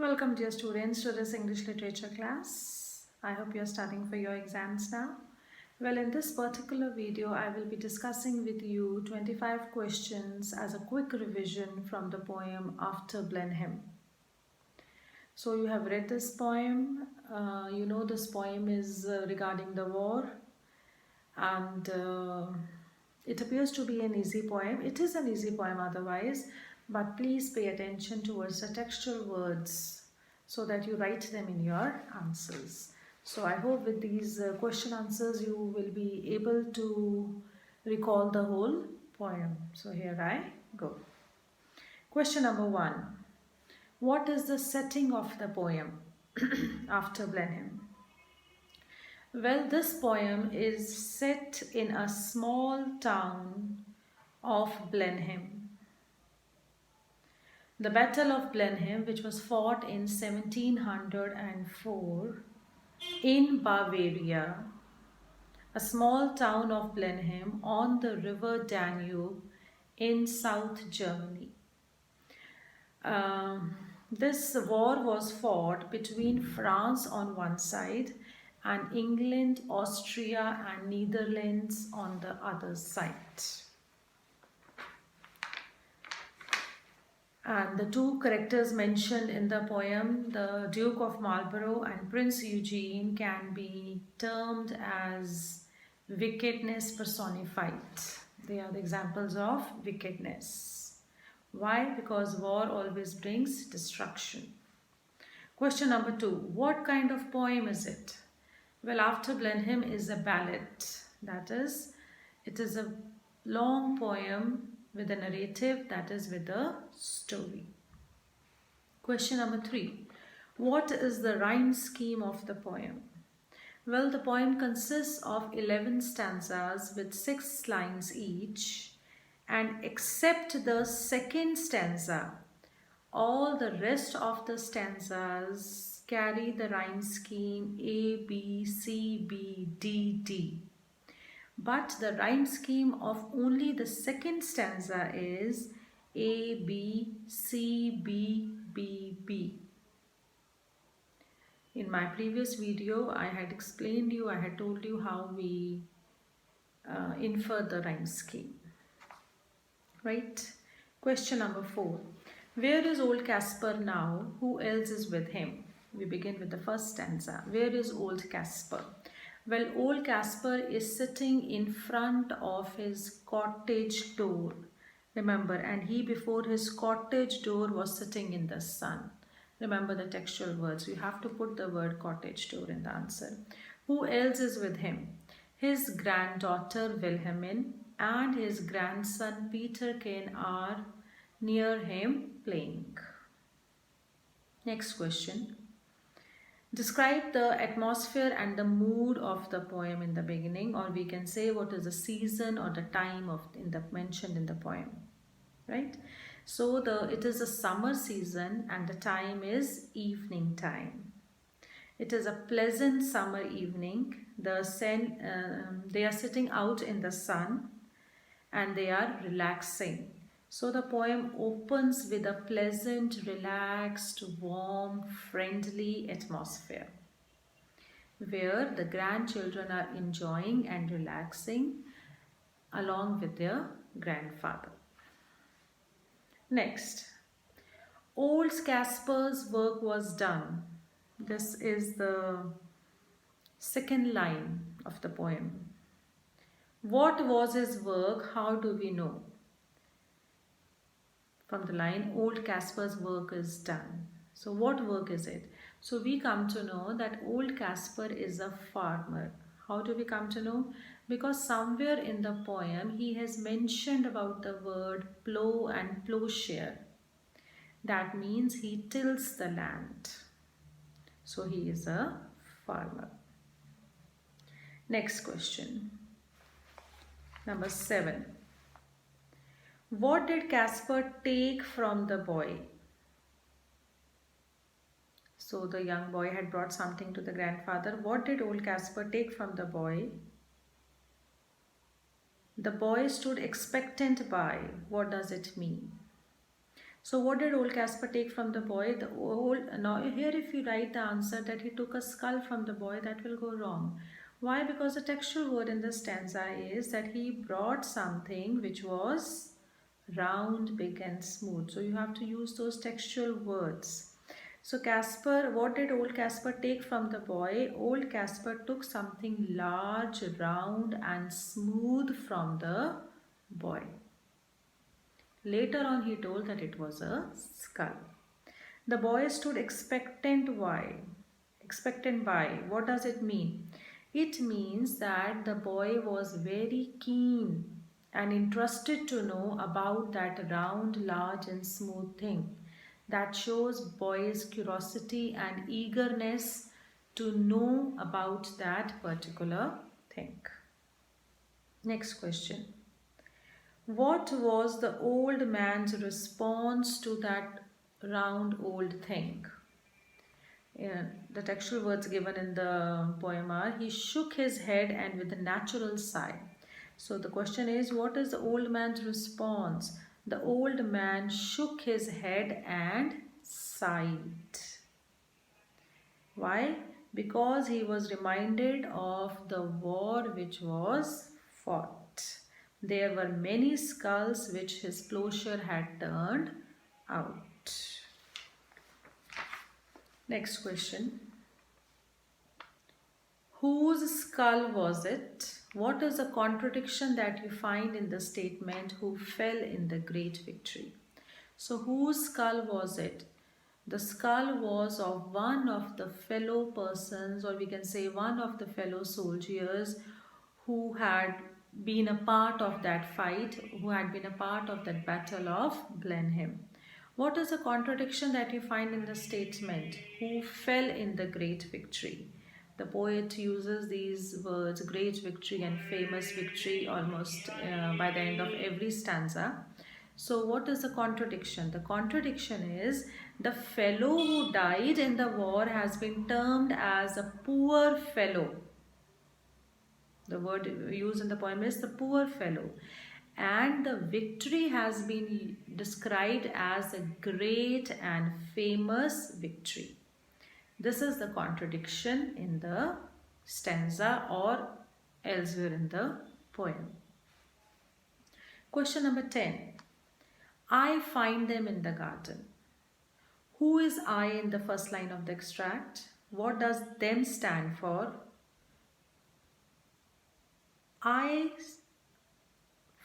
Welcome dear students to this English literature class. I hope you are studying for your exams now. Well, in this particular video, I will be discussing with you 25 questions as a quick revision from the poem After Blenheim. So you have read this poem. You know this poem is regarding the war, and it appears to be an easy poem. It is an easy poem otherwise, but please pay attention towards the textual words so that you write them in your answers. So I hope with these question answers you will be able to recall the whole poem. So here I go. Question number 1. What is the setting of the poem After Blenheim? Well, this poem is set in a small town of Blenheim. The Battle of Blenheim, which was fought in 1704 in Bavaria, a small town of Blenheim on the river Danube in South Germany. This war was fought between France on one side and England, Austria and Netherlands on the other side. And the two characters mentioned in the poem, the Duke of Marlborough and Prince Eugene, can be termed as wickedness personified. They are the examples of wickedness. Why? Because war always brings destruction. Question number 2. What kind of poem is it? Well, After Blenheim is a ballad. That is, it is a long poem with a narrative, that is with a story. Question number 3. What is the rhyme scheme of the poem? Well, the poem consists of 11 stanzas with 6 lines each, and except the second stanza, all the rest of the stanzas carry the rhyme scheme A, B, C, B, D, D. But the rhyme scheme of only the second stanza is A, B, C, B, B, B. In my previous video, I had told you how we infer the rhyme scheme. Right? Question number 4. Where is old Casper now? Who else is with him? We begin with the first stanza. Where is old Casper? Well, old Casper is sitting in front of his cottage door. Remember, and he before his cottage door was sitting in the sun. Remember the textual words. You have to put the word cottage door in the answer. Who else is with him? His granddaughter Wilhelmine and his grandson Peterkin are near him playing. Next question. Describe the atmosphere and the mood of the poem in the beginning, or we can say what is the season or the time mentioned in the poem, right? So it is a summer season and the time is evening time. It is a pleasant summer evening. They are sitting out in the sun and they are relaxing. So the poem opens with a pleasant, relaxed, warm, friendly atmosphere where the grandchildren are enjoying and relaxing along with their grandfather. Next, old Casper's work was done. This is the second line of the poem. What was his work? How do we know? From the line, old Casper's work is done. So what work is it? So we come to know that old Casper is a farmer. How do we come to know? Because somewhere in the poem he has mentioned about the word plow and plowshare. That means he tills the land. So he is a farmer. Next question. Number 7. What did Casper take from the boy? So the young boy had brought something to the grandfather. What did old Casper take from the boy? The boy stood expectant by. What does it mean? So what did old Casper take from the boy? Now here if you write the answer that he took a skull from the boy, that will go wrong. Why? Because the textual word in the stanza is that he brought something which was round, big and smooth. So you have to use those textual words. So Casper, what did old Casper take from the boy? Old Casper took something large, round and smooth from the boy. Later on he told that it was a skull. The boy stood expectant. Why? Expectant by. What does it mean? It means that the boy was very keen and interested to know about that round, large and smooth thing. That shows boy's curiosity and eagerness to know about that particular thing. Next question. What was the old man's response to that round old thing? The textual words given in the poem are, he shook his head and with a natural sigh. So the question is, what is the old man's response? The old man shook his head and sighed. Why? Because he was reminded of the war which was fought. There were many skulls which his plowshare had turned out. Next question. Whose skull was it? What is the contradiction that you find in the statement, who fell in the great victory? So whose skull was it? The skull was of one of the fellow persons, or we can say one of the fellow soldiers who had been a part of that fight, who had been a part of that Battle of Blenheim. What is the contradiction that you find in the statement, who fell in the great victory? The poet uses these words, great victory and famous victory, almost by the end of every stanza. So what is the contradiction? The contradiction is the fellow who died in the war has been termed as a poor fellow. The word used in the poem is the poor fellow. And the victory has been described as a great and famous victory. This is the contradiction in the stanza or elsewhere in the poem. Question number 10. I find them in the garden. Who is I in the first line of the extract? What does them stand for? I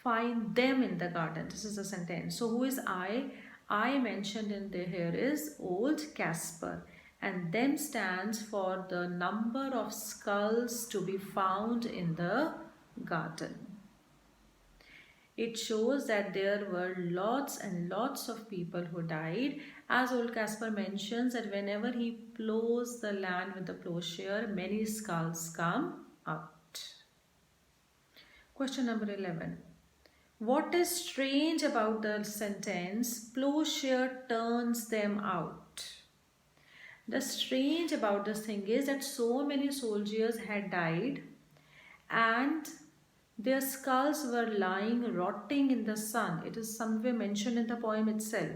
find them in the garden. This is a sentence. So who is I? I mentioned in there here is Old Casper, and them stands for the number of skulls to be found in the garden. It shows that there were lots and lots of people who died. As Old Casper mentions that whenever he plows the land with the plowshare, many skulls come out. Question number 11. What is strange about the sentence, plowshare turns them out? The strange about this thing is that so many soldiers had died and their skulls were lying rotting in the sun. It is somewhere mentioned in the poem itself.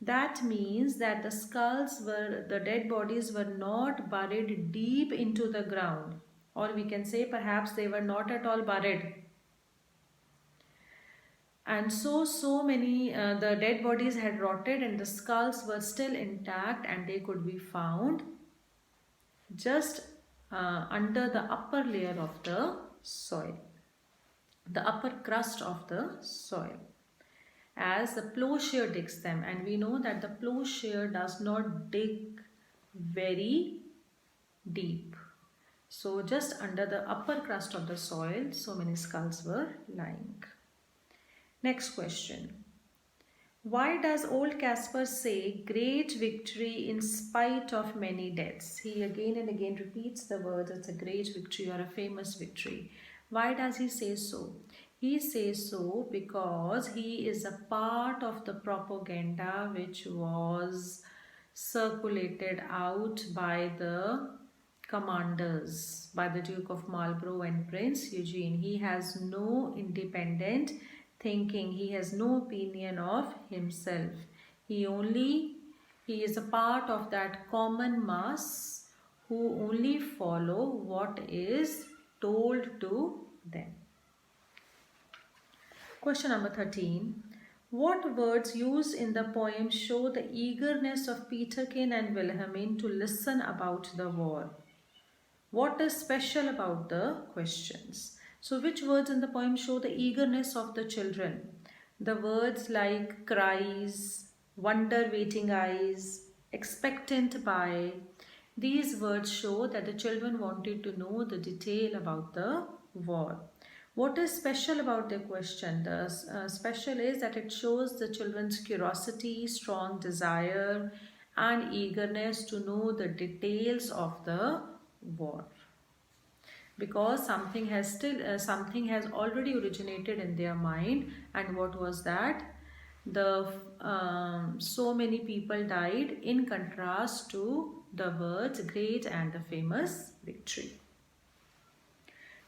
That means that the dead bodies were not buried deep into the ground, or we can say perhaps they were not at all buried. And so many, the dead bodies had rotted and the skulls were still intact and they could be found just under the upper layer of the soil, the upper crust of the soil, as the plowshare digs them. And we know that the plowshare does not dig very deep. So just under the upper crust of the soil, so many skulls were lying. Next question. Why does old Casper say great victory in spite of many deaths? He again and again repeats the words, it's a great victory or a famous victory. Why does he say so? He says so because he is a part of the propaganda which was circulated out by the commanders, by the Duke of Marlborough and Prince Eugene. He has no independent thinking. He has no opinion of himself. He is a part of that common mass who only follow what is told to them. Question number 13. What words used in the poem show the eagerness of Peterkin and Wilhelmine to listen about the war? What is special about the questions? So which words in the poem show the eagerness of the children? The words like cries, wonder waiting eyes, expectant by. These words show that the children wanted to know the detail about the war. What is special about the question? The special is that it shows the children's curiosity, strong desire and eagerness to know the details of the war, because something has already originated in their mind. And what was that? The so many people died, in contrast to the words great and the famous victory.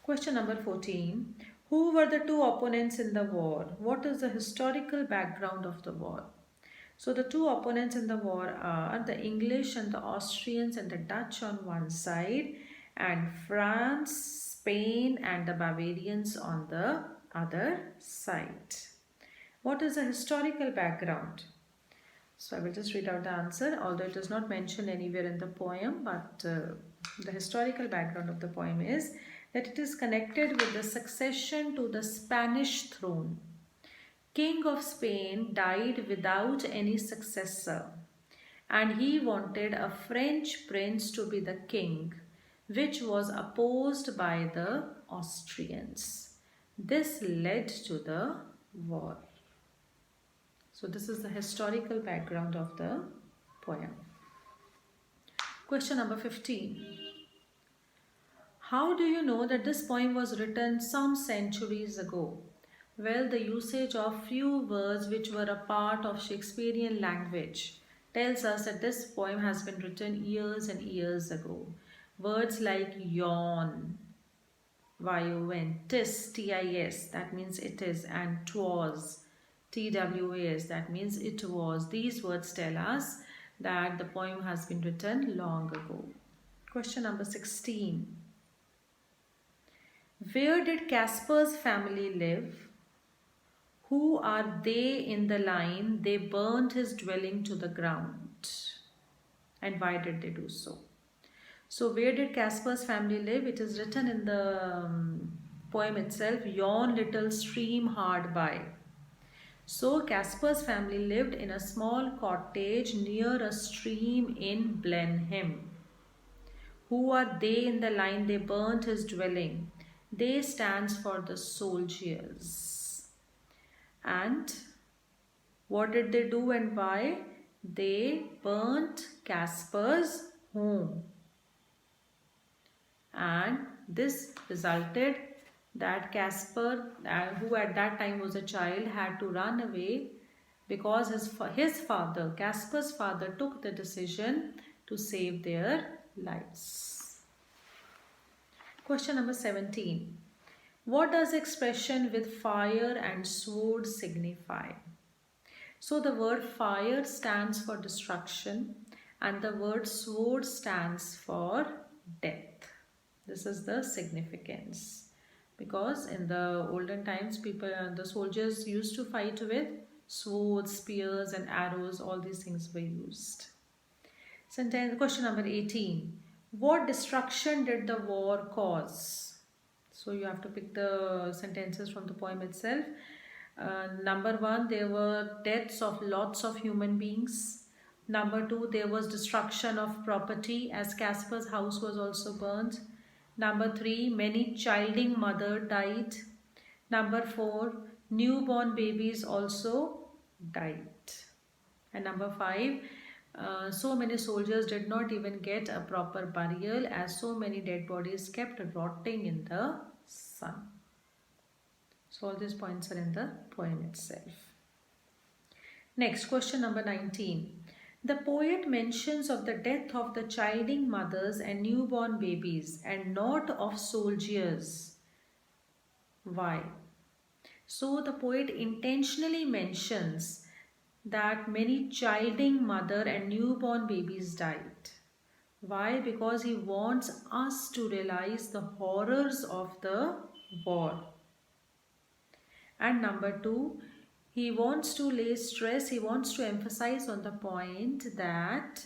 Question number 14. Who were the two opponents in the war? What is the historical background of the war? So the two opponents in the war are the English and the Austrians and the Dutch on one side, and France, Spain and the Bavarians on the other side. What is the historical background? So I will just read out the answer, although it is not mentioned anywhere in the poem, but the historical background of the poem is that it is connected with the succession to the Spanish throne. King of Spain died without any successor, and he wanted a French prince to be the king, which was opposed by the Austrians. This led to the war. So this is the historical background of the poem. Question number 15. How do you know that this poem was written some centuries ago? Well, the usage of few words which were a part of Shakespearean language tells us that this poem has been written years and years ago. Words like yawn, Y-O-N, tis, T-I-S, that means it is, and twas, T-W-A-S, that means it was. These words tell us that the poem has been written long ago. Question number 16. Where did Casper's family live? Who are they in the line? They burnt his dwelling to the ground. And why did they do so? So where did Casper's family live? It is written in the poem itself, yon little stream hard by. So Casper's family lived in a small cottage near a stream in Blenheim. Who are they in the line? They burnt his dwelling. They stands for the soldiers. And what did they do and why? They burnt Casper's home. And this resulted that Casper, who at that time was a child, had to run away because his father, Casper's father, took the decision to save their lives. Question number 17. What does the expression with fire and sword signify? So the word fire stands for destruction and the word sword stands for death. This is the significance, because in the olden times the soldiers used to fight with swords, spears and arrows. All these things were used. Question number 18. What destruction did the war cause? So you have to pick the sentences from the poem itself. Number 1, there were deaths of lots of human beings. Number 2, there was destruction of property, as Casper's house was also burnt. Number 3, many childing mother died. Number 4, newborn babies also died. And number 5, so many soldiers did not even get a proper burial, as so many dead bodies kept rotting in the sun. So all these points are in the poem itself. Next, question number 19. The poet mentions of the death of the childing mothers and newborn babies and not of soldiers. Why? So the poet intentionally mentions that many childing mother and newborn babies died. Why? Because he wants us to realize the horrors of the war. And number two, he wants to lay stress, he wants to emphasize on the point that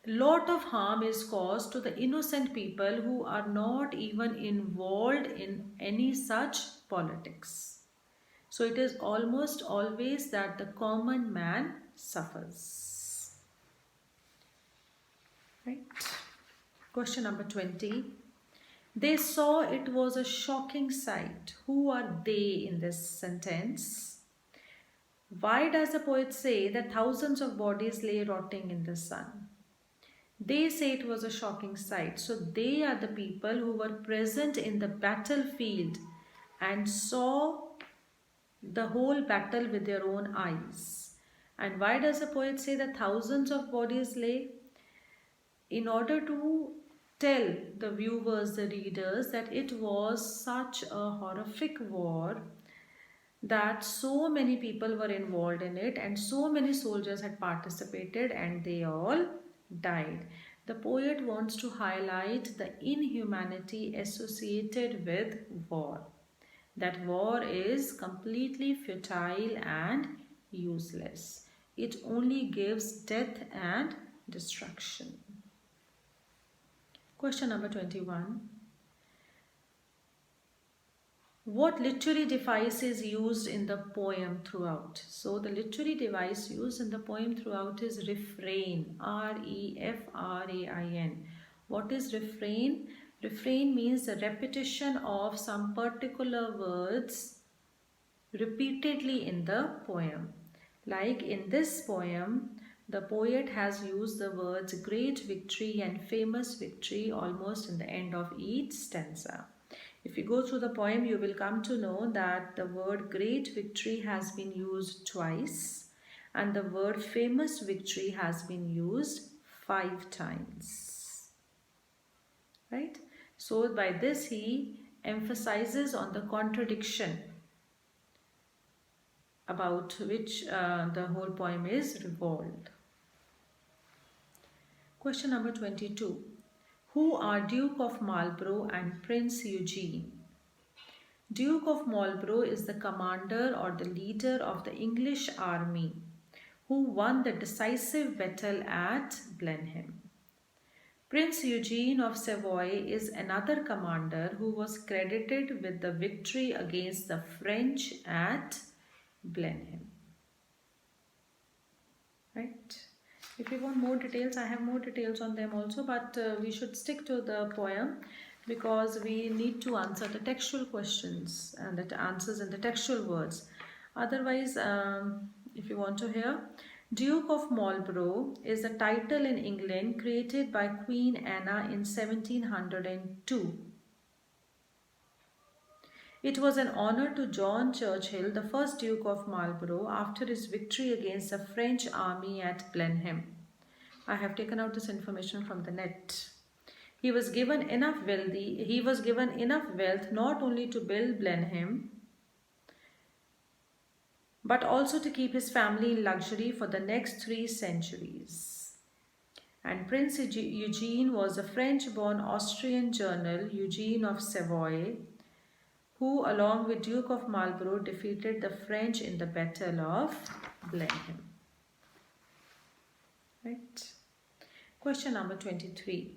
lot of harm is caused to the innocent people who are not even involved in any such politics. So it is almost always that the common man suffers. Right? Question number 20. They saw it was a shocking sight. Who are they in this sentence? Why does the poet say that thousands of bodies lay rotting in the sun? They say it was a shocking sight. So they are the people who were present in the battlefield and saw the whole battle with their own eyes. And why does the poet say that thousands of bodies lay? In order to tell the viewers, the readers, that it was such a horrific war that so many people were involved in it and so many soldiers had participated and they all died. The poet wants to highlight the inhumanity associated with war. That war is completely futile and useless. It only gives death and destruction. Question number 21. What literary device is used in the poem throughout? So the literary device used in the poem throughout is refrain. R-E-F-R-A-I-N. What is refrain? Refrain means the repetition of some particular words repeatedly in the poem. Like in this poem, the poet has used the words great victory and famous victory almost in the end of each stanza. If you go through the poem, you will come to know that the word great victory has been used twice and the word famous victory has been used 5 times. Right? So by this he emphasizes on the contradiction about which the whole poem is revolved. Question number 22. Who are Duke of Marlborough and Prince Eugene? Duke of Marlborough is the commander or the leader of the English army who won the decisive battle at Blenheim. Prince Eugene of Savoy is another commander who was credited with the victory against the French at Blenheim. Right? If you want more details, I have more details on them also, but we should stick to the poem because we need to answer the textual questions and the answers in the textual words. Otherwise, if you want to hear, Duke of Marlborough is a title in England created by Queen Anna in 1702. It was an honor to John Churchill, the first Duke of Marlborough, after his victory against the French army at Blenheim. I have taken out this information from the net. He was given enough wealth not only to build Blenheim, but also to keep his family in luxury for the next 3 centuries. And Prince Eugene was a French-born Austrian general, Eugene of Savoy, who along with Duke of Marlborough defeated the French in the Battle of Blenheim. Right. Question number 23.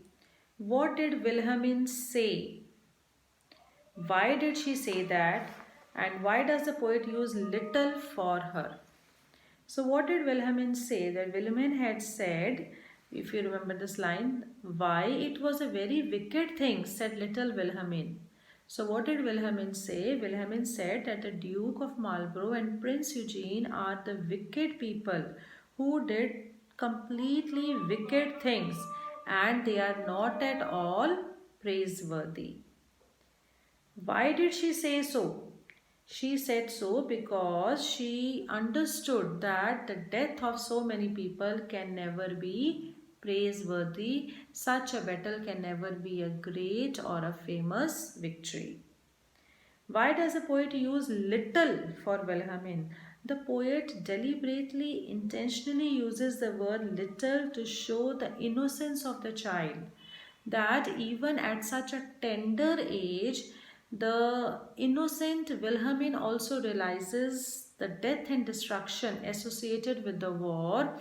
What did Wilhelmine say? Why did she say that? And why does the poet use little for her? So what did Wilhelmine say? That Wilhelmine had said, if you remember this line, why it was a very wicked thing, said little Wilhelmine. So what did Wilhelmine say? Wilhelmine said that the Duke of Marlborough and Prince Eugene are the wicked people who did completely wicked things and they are not at all praiseworthy. Why did she say so? She said so because she understood that the death of so many people can never be praiseworthy. Such a battle can never be a great or a famous victory. Why does the poet use little for Wilhelmine? The poet deliberately, intentionally uses the word little to show the innocence of the child. That even at such a tender age, the innocent Wilhelmine also realizes the death and destruction associated with the war,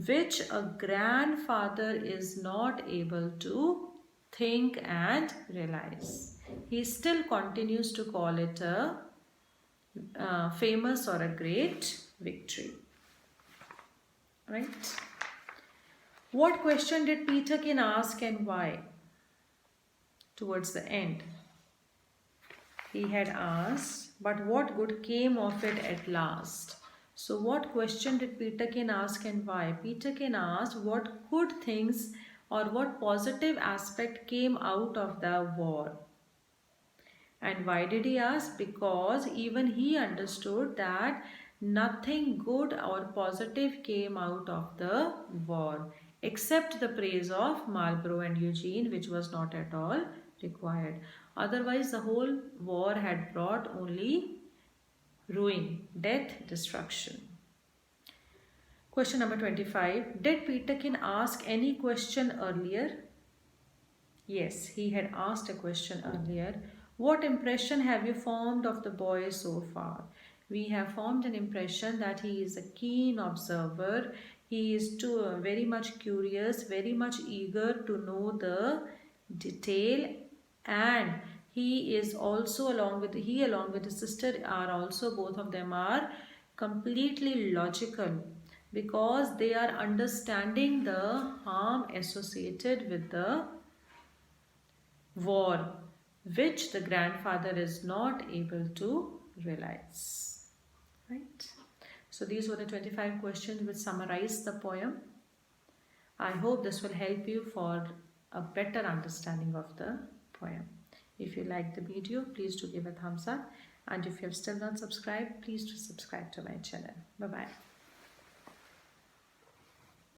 which a grandfather is not able to think and realize. He still continues to call it a famous or a great victory. Right? What question did Peterkin ask and why? Towards the end, he had asked, but what good came of it at last? So what question did Peterkin ask and why? Peterkin asked what good things or what positive aspect came out of the war. And why did he ask? Because even he understood that nothing good or positive came out of the war except the praise of Marlborough and Eugene, which was not at all required. Otherwise, the whole war had brought only ruin, death, destruction. Question number 25. Did Peterkin ask any question earlier? Yes, he had asked a question earlier. What impression have you formed of the boy so far? We have formed an impression that he is a keen observer. He is very much curious, very much eager to know the detail, and he is also along with his sister are also, both of them are completely logical because they are understanding the harm associated with the war, which the grandfather is not able to realize. Right? So these were the 25 questions which summarize the poem. I hope this will help you for a better understanding of the poem. If you like the video, please do give a thumbs up. And if you have still not subscribed, please do subscribe to my channel. Bye-bye.